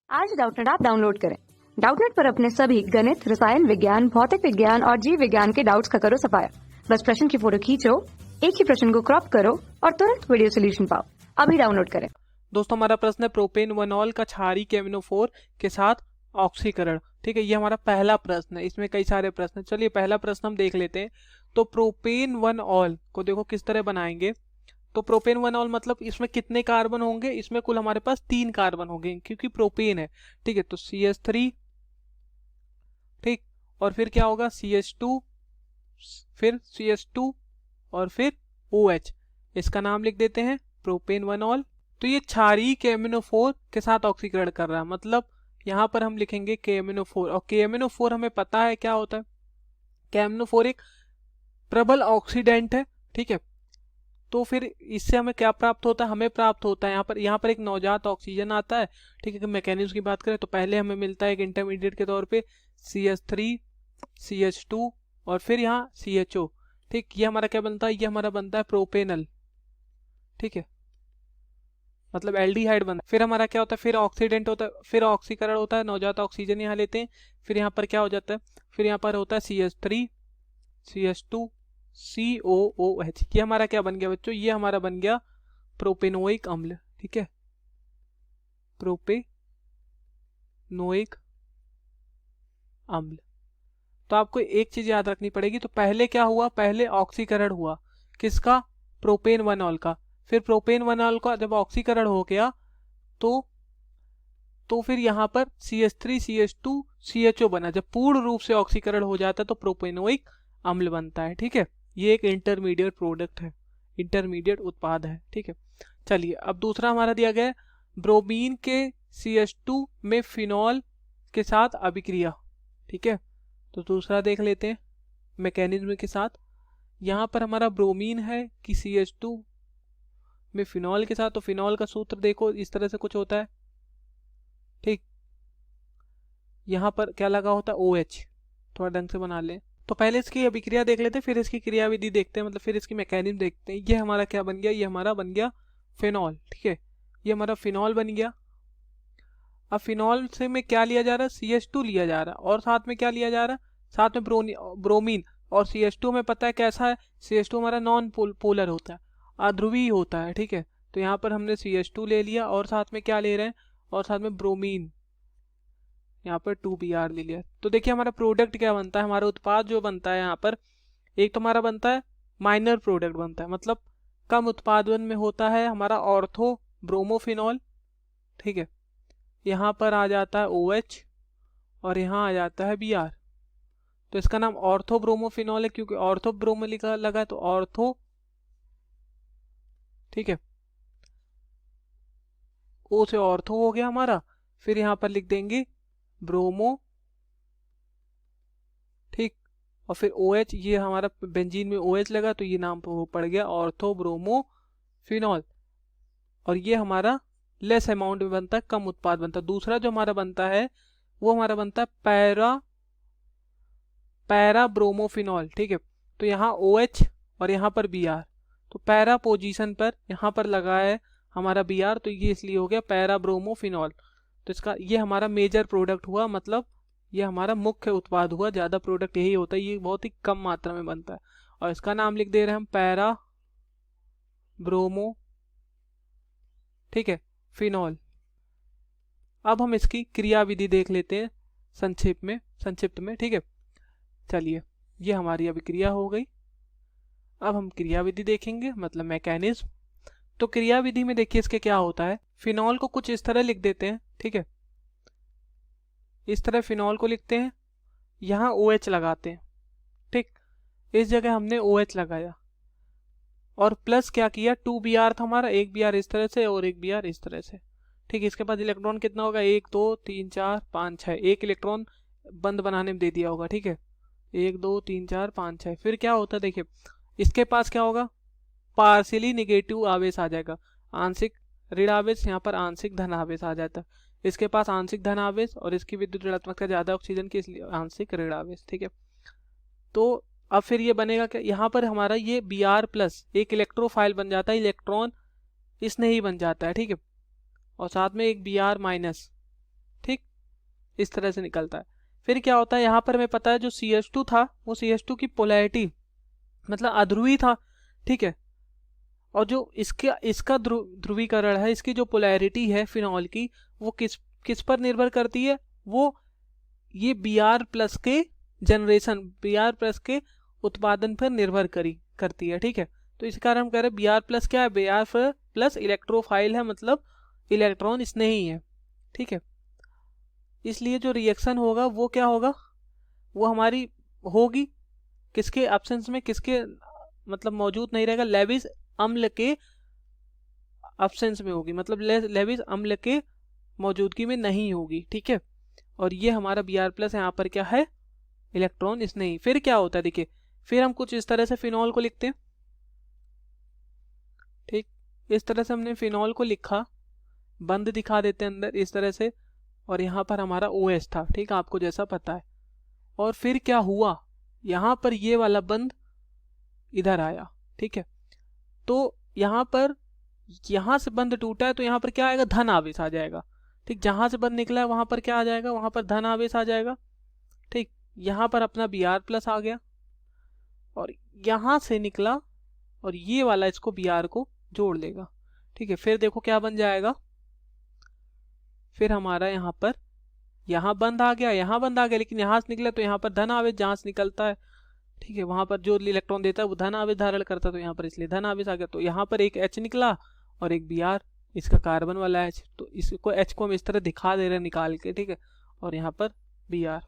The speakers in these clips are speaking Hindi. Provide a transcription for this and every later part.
आज डाउटनेट ऐप डाउनलोड करें। डाउटनेट पर अपने सभी गणित, रसायन विज्ञान, भौतिक विज्ञान और जीव विज्ञान के डाउट्स का करो सफाया। बस प्रश्न की फोटो खींचो, एक ही प्रश्न को क्रॉप करो और तुरंत वीडियो सोल्यूशन पाओ। अभी डाउनलोड करें। दोस्तों हमारा प्रश्न है प्रोपेन वनॉल का क्षारीय केमिनोफोर के साथ ऑक्सीकरण। ठीक है, ये हमारा पहला प्रश्न है। इसमें कई सारे प्रश्न हैं। चलिए पहला प्रश्न हम देख लेते हैं। तो प्रोपेन वनॉल को देखो किस तरह बनाएंगे। तो प्रोपेन वनॉल मतलब इसमें कितने कार्बन होंगे? इसमें कुल हमारे पास 3 कार्बन होंगे क्योंकि प्रोपेन है। ठीक है, तो CH3, ठीक, और फिर क्या होगा CH2, फिर CH2 और फिर OH। इसका नाम लिख देते हैं प्रोपेन वनॉल। तो ये क्षारीय केमिनोफोर के साथ ऑक्सीकरण कर रहा है, मतलब यहाँ पर हम लिखेंगे केमिनोफोर। और केमिनोफोर हमें पता है क्या होता है। केमिनोफोर एक प्रबल ऑक्सीडेंट है। ठीक है, तो फिर इससे हमें क्या प्राप्त होता है? हमें प्राप्त होता है यहाँ पर एक नवजात ऑक्सीजन आता है। ठीक है, मैकेनिज्म की बात करें तो पहले हमें मिलता है एक इंटरमीडिएट के तौर पे CH3, CH2 और फिर यहाँ CHO। ठीक, ये हमारा क्या बनता है? ये हमारा बनता है प्रोपेनल। ठीक है, मतलब एल्डिहाइड बनता है। फिर हमारा क्या होता है? फिर ऑक्सीडेंट होता है, फिर ऑक्सीकरण होता है, नवजात ऑक्सीजन यहाँ लेते हैं। फिर यहाँ पर क्या हो जाता है? फिर यहाँ पर होता है CH3, CH2, COOH। ये हमारा क्या बन गया बच्चों? ये हमारा बन गया प्रोपेनोइक अम्ल। ठीक है, प्रोपेनोइक अम्ल। तो आपको एक चीज याद रखनी पड़ेगी। तो पहले क्या हुआ? पहले ऑक्सीकरण हुआ किसका? प्रोपेन वनॉल का। फिर प्रोपेन वनॉल का जब ऑक्सीकरण हो गया तो फिर यहाँ पर CH3, CH2, CHO बना। जब पूर्ण रूप से ऑक्सीकरण हो जाता है तो प्रोपेनोइक अम्ल बनता है। ठीक है, ये एक इंटरमीडिएट प्रोडक्ट है, इंटरमीडिएट उत्पाद है। ठीक है, चलिए अब दूसरा हमारा दिया गया है ब्रोमीन के CH2 में फिनॉल के साथ अभिक्रिया। ठीक है, तो दूसरा देख लेते हैं मैकेनिज्म के साथ। यहाँ पर हमारा ब्रोमीन है कि CH2 में फिनॉल के साथ। तो फिनॉल का सूत्र देखो इस तरह से कुछ होता है। ठीक, यहाँ पर क्या लगा होता है? OH। थोड़ा ढंग से बना लें। तो पहले इसकी अभिक्रिया देख लेते हैं, फिर इसकी क्रियाविधि देखते हैं, मतलब फिर इसकी मैकेनिज्म देखते हैं। ये हमारा क्या बन गया? ये हमारा बन गया फिनॉल। ठीक है, ये हमारा फिनॉल बन गया। अब फिनॉल से में क्या लिया जा रहा है? CH2 लिया जा रहा है और साथ में क्या लिया जा रहा है? साथ में ब्रोमीन। और CH2 में पता है कैसा है? CH2 हमारा नॉन पोलर होता है, अध्रुवीय होता है। ठीक है, तो यहाँ पर हमने CH2 ले लिया और साथ में क्या ले रहे हैं? और साथ में ब्रोमीन, यहाँ पर 2Br ले लिया। तो देखिए हमारा प्रोडक्ट क्या बनता है? हमारा उत्पाद जो बनता है यहाँ पर, एक तो हमारा बनता है माइनर प्रोडक्ट बनता है, मतलब कम उत्पादन में होता है हमारा ऑर्थो ब्रोमोफिनॉल। ठीक है, यहाँ पर आ जाता है OH और यहाँ आ जाता है Br। तो इसका नाम ऑर्थो ब्रोमोफिनॉल है क्योंकि ऑर्थो ब्रोमो लिखा लगा है, तो ऑर्थो। ठीक है, O से ऑर्थो हो गया हमारा। फिर यहाँ पर लिख देंगे ब्रोमो। ठीक, और फिर OH, ये हमारा बेंजीन में OH लगा तो ये नाम पड़ गया ऑर्थो ब्रोमो फिनॉल। और ये हमारा लेस अमाउंट में बनता है, कम उत्पाद बनता है। दूसरा जो हमारा बनता है वो हमारा बनता है पैरा ब्रोमोफिनॉल। ठीक है, तो यहाँ OH और यहाँ पर Br, तो पैरा पोजीशन पर यहाँ पर लगा है हमारा Br, तो ये इसलिए हो गया पैरा ब्रोमोफिनॉल। तो इसका ये हमारा मेजर प्रोडक्ट हुआ, मतलब ये हमारा मुख्य उत्पाद हुआ। ज़्यादा प्रोडक्ट यही होता है, ये बहुत ही कम मात्रा में बनता है। और इसका नाम लिख दे रहे हैं हम पैरा ब्रोमो, ठीक है, फिनॉल। अब हम इसकी क्रियाविधि देख लेते हैं संक्षिप्त में। ठीक है, चलिए ये हमारी अभिक्रिया हो गई। अब हम क्रियाविधि देखेंगे, मतलब मैकेनिज्म। तो क्रियाविधि में देखिए इसके क्या होता है। फिनॉल को कुछ इस तरह लिख देते हैं। ठीक है, इस तरह फिनॉल को लिखते हैं, यहाँ OH लगाते हैं। ठीक, इस जगह हमने OH लगाया और प्लस क्या किया? 2Br था हमारा, एक Br इस तरह से और एक Br इस तरह से। ठीक, इसके पास इलेक्ट्रॉन कितना होगा? 1 2 3 4 5 6। एक इलेक्ट्रॉन बंद बनाने में दे दिया होगा। ठीक है, 1 2 3 4 5 6। फिर क्या होता है देखिए, इसके पास क्या होगा? पार्शियली निगेटिव आवेश आ जाएगा, आंशिक ऋण आवेश। यहाँ पर आंशिक धन आवेश आ जाता है। इसके पास आंशिक धन आवेश और इसकी विद्युत ऋणात्मकता ज्यादा ऑक्सीजन की, इसलिए आंशिक ऋण आवेश। ठीक है, तो अब फिर ये बनेगा क्या? यहाँ पर हमारा ये Br प्लस एक इलेक्ट्रोफाइल बन जाता है, इलेक्ट्रॉन इसने ही बन जाता है। ठीक है, और साथ में एक Br माइनस। इस तरह से निकलता है। फिर क्या होता है, यहाँ पर हमें पता है जो CH2 था वो CH2 की पोलैरिटी मतलब अध्रुवी था, ठीक है। और जो इसका ध्रुवीकरण है, इसकी जो पोलैरिटी है फिनॉल की, वो किस किस पर निर्भर करती है, वो ये Br+ के जनरेशन, Br+ के उत्पादन पर निर्भर करती है, ठीक है। तो इस कारण हम कह रहे हैं Br+ क्या है, Br+ इलेक्ट्रोफाइल है, मतलब इलेक्ट्रॉन स्नेही है, ठीक है। इसलिए जो रिएक्शन होगा वो क्या होगा, वो हमारी होगी किसके एब्सेंस में, किसके मतलब मौजूद नहीं रहेगा, लेविस अम्ल के एब्सेंस में होगी, मतलब लेविस अम्ल के मौजूदगी में नहीं होगी, ठीक है। और ये हमारा Br+ यहाँ पर क्या है, इलेक्ट्रॉन स्नेही। फिर क्या होता है देखिए, फिर हम कुछ इस तरह से फिनॉल को लिखते हैं, ठीक। इस तरह से हमने फिनॉल को लिखा, बंद दिखा देते हैं अंदर इस तरह से, और यहाँ पर हमारा OH था, ठीक, आपको जैसा पता है। और फिर क्या हुआ, यहाँ पर ये वाला बंद इधर आया, ठीक है। तो यहाँ पर यहाँ से बंद टूटा है तो यहाँ पर क्या आएगा, धन आवेश आ जाएगा, ठीक। जहाँ से बंद निकला है वहाँ पर क्या आ जाएगा, वहाँ पर धन आवेश आ जाएगा, ठीक। यहाँ पर अपना Br+ आ गया और यहाँ से निकला और ये वाला इसको Br को जोड़ लेगा, ठीक है। फिर देखो क्या बन जाएगा, फिर हमारा यहाँ पर यहाँ बंद आ गया, यहाँ बंद आ गया, लेकिन यहाँ से निकला तो यहाँ पर धन आवेश जहाँ से निकलता है, ठीक है, वहाँ पर जो इलेक्ट्रॉन देता है वो धन आवेश धारण करता है, तो यहाँ पर इसलिए धन आवेश आ गया। तो यहाँ पर एक H निकला और एक Br, इसका कार्बन वाला H, तो इसको H को हम इस तरह दिखा दे रहे हैं निकाल के, ठीक है। और यहाँ पर Br,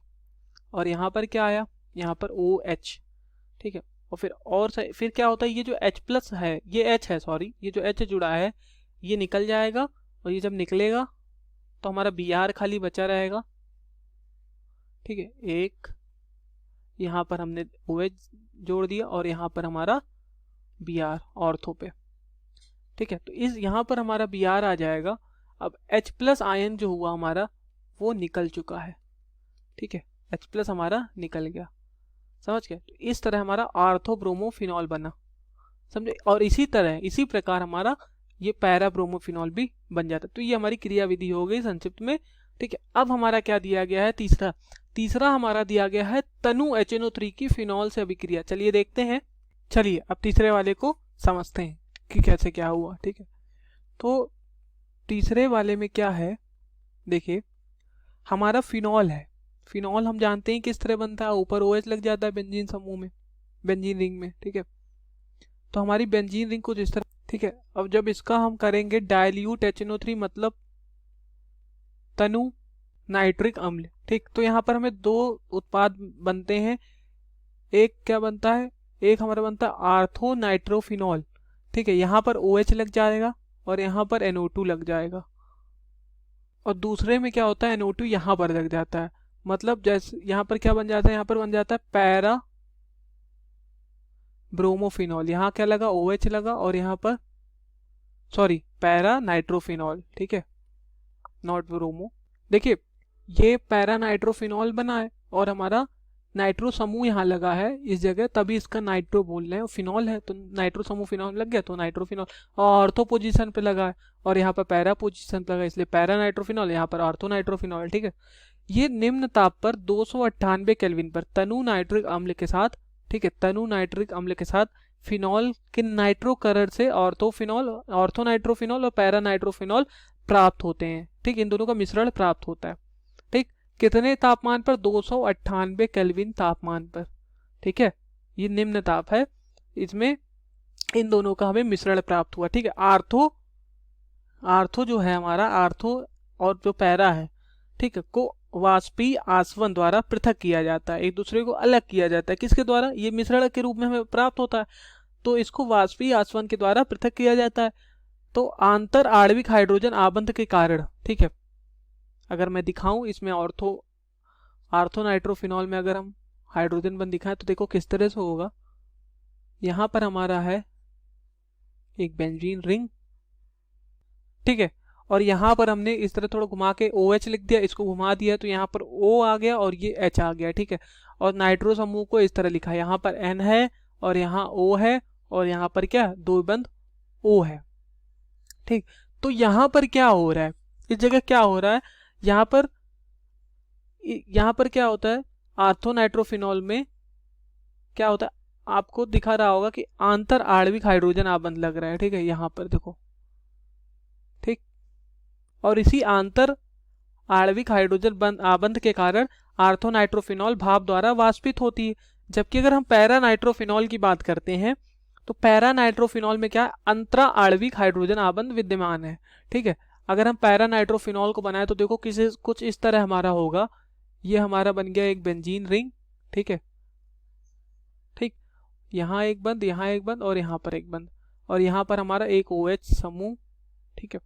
और यहाँ पर क्या आया, यहाँ पर OH, ठीक है। और फिर क्या होता है, ये जो H+ है, ये H है, सॉरी, ये जो H जुड़ा है ये निकल जाएगा, और ये जब निकलेगा तो हमारा Br खाली बचा रहेगा, ठीक है। एक यहाँ पर हमने OH जोड़ दिया और यहाँ पर हमारा Br ऑर्थो पे, ठीक है। तो इस यहाँ पर हमारा Br आ जाएगा। अब H+ आयन जो हुआ हमारा वो निकल चुका है, ठीक है, H+ हमारा निकल गया, समझ गए। तो इस तरह हमारा आर्थो ब्रोमोफिनॉल बना, समझे। और इसी तरह इसी प्रकार हमारा ये पैरा ब्रोमोफिनॉल भी बन जाता है। तो ये हमारी क्रियाविधि हो गई संक्षिप्त में, ठीक है। अब हमारा क्या दिया गया है, तीसरा हमारा दिया गया है तनु HNO3 की फिनॉल से अभिक्रिया। चलिए देखते हैं, चलिए अब तीसरे वाले को समझते हैं कि कैसे क्या हुआ, ठीक है। तो तीसरे वाले में क्या है, देखिए हमारा फिनॉल है। फिनॉल हम जानते हैं किस तरह बनता है, ऊपर OH लग जाता है बेंजीन समूह में, बेंजीन रिंग में, ठीक है। तो हमारी बेंजीन रिंग कुछ इस तरह, ठीक है। अब जब इसका हम करेंगे डाइल्यूट HNO3 मतलब तनु नाइट्रिक अम्ल, ठीक। तो यहाँ पर हमें दो उत्पाद बनते हैं, एक क्या बनता है, एक हमारा बनता है आर्थो नाइट्रोफिनॉल, ठीक है। यहाँ पर OH लग जाएगा और यहाँ पर NO2 लग जाएगा, और दूसरे में क्या होता है NO2 यहाँ पर लग जाता है, मतलब जैसे यहाँ पर क्या बन जाता है, यहाँ पर बन जाता है पैरा ब्रोमोफिनॉल। यहाँ क्या लगा, OH लगा, और यहाँ पर सॉरी पैरा नाइट्रोफिनॉल, ठीक है, नॉट ब्रोमो। देखिए ये पैरा नाइट्रोफिनॉल बना है और हमारा नाइट्रो समूह यहाँ लगा है इस जगह, तभी इसका नाइट्रो बोल रहे हैं। फिनॉल है तो नाइट्रो समूह फिनॉल लग गया तो नाइट्रोफिनॉल, और ऑर्थो पोजीशन पे लगा है और यहाँ पर पैरा पोजीशन पे लगा, इसलिए पैरा नाइट्रोफिनॉल, यहाँ पर ऑर्थो नाइट्रोफिनॉल, ठीक है। ये निम्न ताप पर 298 केल्विन पर तनु नाइट्रिक अम्ल के साथ, ठीक है, तनु नाइट्रिक अम्ल के साथ फिनॉल के नाइट्रोकरण से ऑर्थो नाइट्रोफिनॉल और पैरा नाइट्रोफिनॉल प्राप्त होते हैं, ठीक। इन दोनों का मिश्रण प्राप्त होता है, ठीक। कितने तापमान पर, 298 केल्विन तापमान पर, ठीक है। ये निम्न ताप है, इसमें इन दोनों का हमें मिश्रण प्राप्त हुआ, ठीक है। आर्थो जो है हमारा, आर्थो और जो पैरा है, ठीक है, को वाष्पीय आसवन द्वारा पृथक किया जाता है, एक दूसरे को अलग किया जाता है, किसके द्वारा, ये मिश्रण के रूप में हमें प्राप्त होता है, तो इसको वाष्पीय आसवन के द्वारा पृथक किया जाता है। तो आंतर आणविक हाइड्रोजन आबंध के कारण, ठीक है, अगर मैं दिखाऊं इसमें आर्थो नाइट्रोफिनॉल में अगर हम हाइड्रोजन बंध दिखाएं तो देखो किस तरह से होगा। यहाँ पर हमारा है एक बेंजीन रिंग, ठीक है, और यहाँ पर हमने इस तरह थोड़ा घुमा के OH लिख दिया, इसको घुमा दिया तो यहाँ पर O आ गया और ये H आ गया, ठीक है। और नाइट्रो समूह को इस तरह लिखा, यहाँ पर N है और यहाँ O है और यहाँ पर क्या, दो बंद O है, ठीक। तो यहाँ पर क्या हो रहा है, इस जगह क्या हो रहा है, यहाँ पर यहाँ पर क्या होता है, आर्थोनाइट्रोफिनॉल में क्या होता है, आपको दिखा रहा होगा कि आंतर आणविक हाइड्रोजन आबंध लग रहा है, ठीक है, यहाँ पर देखो, ठीक। और इसी आंतर आणविक हाइड्रोजन आबंध के कारण आर्थोनाइट्रोफिनॉल भाप द्वारा वाष्पित होती है। जबकि अगर हम पैरानाइट्रोफिनॉल की बात करते हैं तो पैरानाइट्रोफिनॉल में क्या है, अंतरा आणविक हाइड्रोजन आबंध विद्यमान है, ठीक है। अगर हम पैरानाइट्रोफिनॉल को बनाए तो देखो किसी कुछ इस तरह हमारा होगा, ये हमारा बन गया एक बेंजीन रिंग, ठीक है, ठीक। यहाँ एक बंद, यहाँ एक बंद और यहाँ पर एक बंद, और यहाँ पर हमारा एक OH समूह, ठीक है,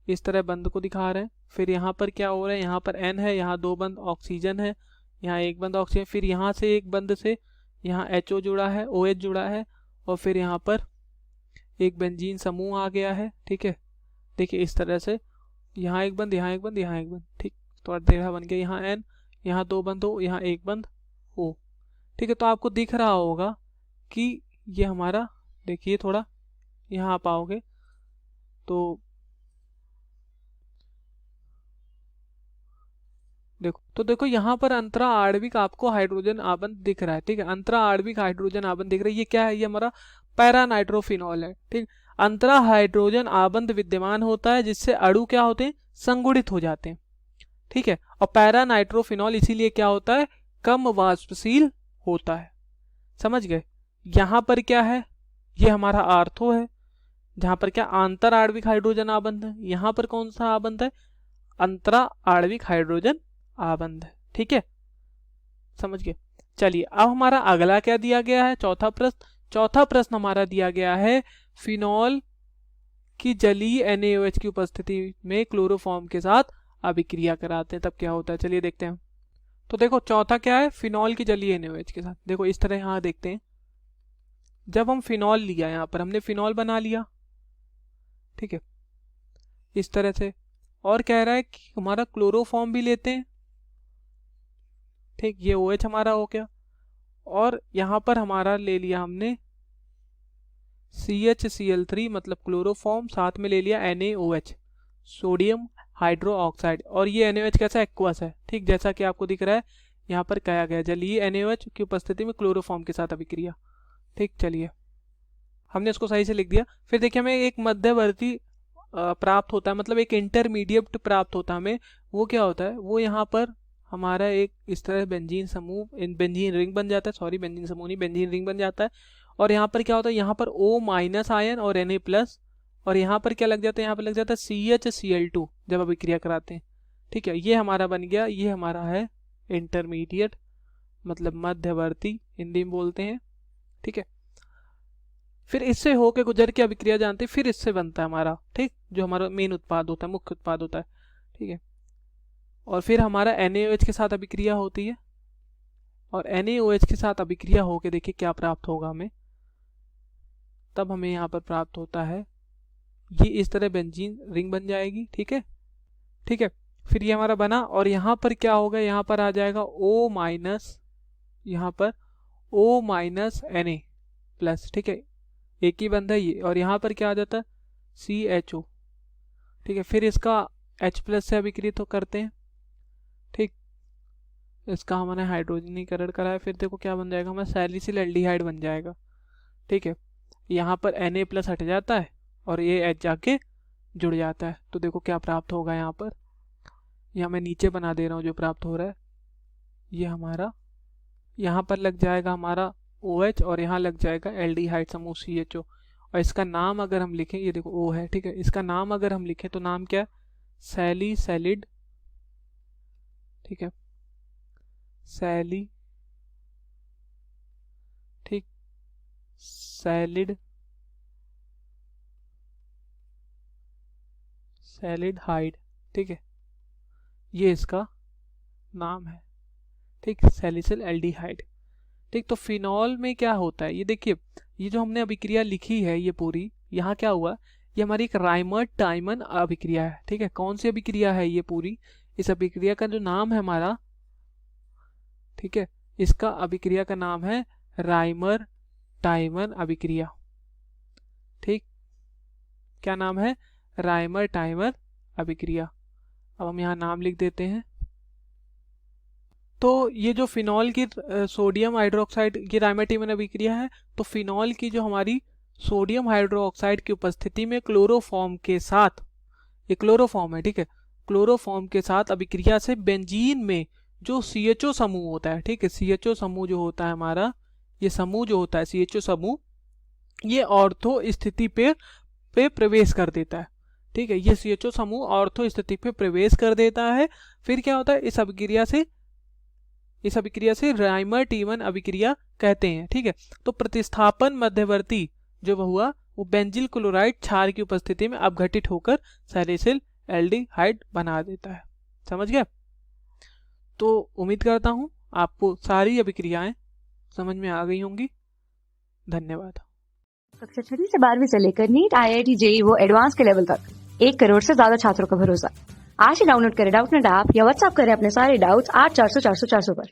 इस तरह बंद को दिखा रहे हैं। फिर यहाँ पर क्या हो रहा है, यहाँ पर N है, यहाँ 2 बंद ऑक्सीजन है, यहाँ एक बंद ऑक्सीजन, फिर यहाँ से एक बंद से यहाँ HO जुड़ा है, OH जुड़ा है, और फिर यहाँ पर एक बेंजीन समूह आ गया है, ठीक है। देखिए इस तरह से यहाँ एक बंद, यहाँ एक बंद, यहाँ एक बंद, ठीक, तो टेढ़ा बन गया, यहाँ N, यहाँ 2 बंद हो, यहाँ एक बंद O, ठीक है। तो आपको दिख रहा होगा कि ये हमारा, देखिए थोड़ा यहाँ आप आओगे तो देखो यहाँ पर अंतरा आणविक आपको हाइड्रोजन आबंध दिख रहा है, ठीक है, अंतरा आणविक हाइड्रोजन आबंध दिख रहा है। ये क्या है, ये हमारा पैरानाइट्रोफिनॉल है, ठीक। अंतरा हाइड्रोजन आबंध विद्यमान होता है जिससे अणु क्या होते हैं, संगुणित हो जाते हैं, ठीक है। और पैरानाइट्रोफिनॉल इसीलिए क्या होता है, कम वाष्पशील होता है, समझ गए। यहाँ पर क्या है, ये हमारा आर्थो है, जहां पर क्या आंतर आणविक हाइड्रोजन आबंध है। यहाँ पर कौन सा आबंध है, अंतरा आणविक हाइड्रोजन आबंध, ठीक है, समझ गए। चलिए अब हमारा अगला क्या दिया गया है, चौथा प्रश्न। चौथा प्रश्न हमारा दिया गया है, फिनॉल की जलीय NaOH की उपस्थिति में क्लोरोफॉर्म के साथ अभिक्रिया कराते हैं तब क्या होता है, चलिए देखते हैं। तो देखो चौथा क्या है, फिनॉल की जलीय NaOH के साथ, देखो इस तरह यहाँ देखते हैं, जब हम फिनॉल लिया, यहाँ पर हमने फिनॉल बना लिया, ठीक है, इस तरह से, और कह रहा है कि हमारा क्लोरोफॉर्म भी लेते हैं, ठीक, ये OH हमारा हो गया, और यहाँ पर हमारा ले लिया हमने CHCl3 मतलब क्लोरोफॉर्म, साथ में ले लिया NaOH सोडियम हाइड्रो ऑक्साइड, और ये NaOH कैसा एक्वस है, ठीक, जैसा कि आपको दिख रहा है यहाँ पर कहा गया जलीय NaOH की उपस्थिति में क्लोरोफॉर्म के साथ अभिक्रिया, ठीक। चलिए हमने इसको सही से लिख दिया। फिर देखिए हमें एक मध्यवर्ती प्राप्त होता है, मतलब एक इंटरमीडिएट प्राप्त होता है हमें, वो क्या होता है, वो यहाँ पर हमारा एक इस तरह बेंजीन समूह, बेंजीन रिंग बन जाता है, सॉरी बेंजीन समूह नहीं, बेंजीन रिंग बन जाता है। और यहाँ पर क्या होता है, यहाँ पर O- आयन और Na+, और यहाँ पर क्या लग जाता है, यहाँ पर लग जाता है CHCl2 जब अभिक्रिया कराते हैं, ठीक है। ये हमारा बन गया, ये हमारा है इंटरमीडिएट मतलब मध्यवर्ती हिंदी में बोलते हैं, ठीक है। फिर इससे होके गुजर के अभिक्रिया जानते हैं, फिर इससे बनता है हमारा, ठीक, जो हमारा मेन उत्पाद होता है, मुख्य उत्पाद होता है, ठीक है। और फिर हमारा NaOH के साथ अभिक्रिया होती है, और NaOH के साथ अभिक्रिया होके देखिए क्या प्राप्त होगा हमें, तब हमें यहाँ पर प्राप्त होता है, ये इस तरह बेंजीन रिंग बन जाएगी, ठीक है, ठीक है। फिर ये हमारा बना, और यहाँ पर क्या होगा, यहाँ पर आ जाएगा O-, यहाँ पर O-Na+, ठीक है, एक ही बंद है ये, और यहाँ पर क्या आ जाता है CHO, ठीक है। फिर इसका H+ से अभिक्रिया तो करते हैं, ठीक, इसका हमने हाइड्रोजनीकरण करा है। फिर देखो क्या बन जाएगा, हमारा सैलिसिल एल्डिहाइड बन जाएगा, ठीक है। यहाँ पर Na+ हट जाता है और ये H जाके जुड़ जाता है, तो देखो क्या प्राप्त होगा यहाँ पर, यहाँ मैं नीचे बना दे रहा हूँ जो प्राप्त हो रहा है, ये हमारा यहाँ पर लग जाएगा हमारा OH, और यहाँ लग जाएगा एल्डिहाइड समूह CHO, और इसका नाम अगर हम लिखें, ये देखो O है, ठीक है, इसका नाम अगर हम लिखें तो नाम क्या है, सैलिसिलिड, ठीक है, सैली, ठीक, सैलिड, सैलिडहाइड, ठीक है, ये इसका नाम है, ठीक, सैलिसिल एल्डिहाइड, ठीक। तो फिनॉल में क्या होता है, ये देखिए, ये जो हमने अभिक्रिया लिखी है ये पूरी, यहाँ क्या हुआ, ये हमारी एक राइमर-टाइमन अभिक्रिया है, ठीक है। कौन सी अभिक्रिया है ये पूरी, इस अभिक्रिया का जो नाम है हमारा, ठीक है, इसका अभिक्रिया का नाम है राइमर-टाइमन अभिक्रिया, ठीक, क्या नाम है, राइमर-टाइमन अभिक्रिया। अब हम यहाँ नाम लिख देते हैं, तो ये जो फिनॉल की सोडियम हाइड्रोक्साइड की राइमेटिमन अभिक्रिया है, तो फिनॉल की जो हमारी सोडियम हाइड्रोक्साइड की उपस्थिति में क्लोरोफॉर्म के साथ, ये क्लोरोफॉर्म है, ठीक है, क्लोरोफॉर्म के साथ अभिक्रिया से बेंजीन में जो CHO समूह होता है, ठीक है, CHO समूह जो होता है हमारा, ये समूह जो होता है CHO समूह, ये ऑर्थो स्थिति पे प्रवेश कर देता है, ठीक है, ये CHO समूह ऑर्थो स्थिति पे प्रवेश कर देता है। फिर क्या होता है, इस अभिक्रिया से राइमर-टीमन अभिक्रिया कहते हैं, ठीक है। तो प्रतिस्थापन मध्यवर्ती जो हुआ वो बेंजिल क्लोराइड क्षार की उपस्थिति में अपघटित होकर सैलिसिल एल्डिहाइड बना देता है। समझ गए? तो उम्मीद करता हूँ आपको सारी अभिक्रियाएं समझ में आ गई होंगी। धन्यवाद। कक्षा 6 से 12वीं से लेकर नीट, IIT, JEE वो एडवांस के लेवल तक 1 करोड़ से ज्यादा छात्रों का भरोसा। आज ही डाउनलोड करें डाउटनेट ऐप या व्हाट्सएप करें अपने सारे डाउट्स 8400 400 400 पर।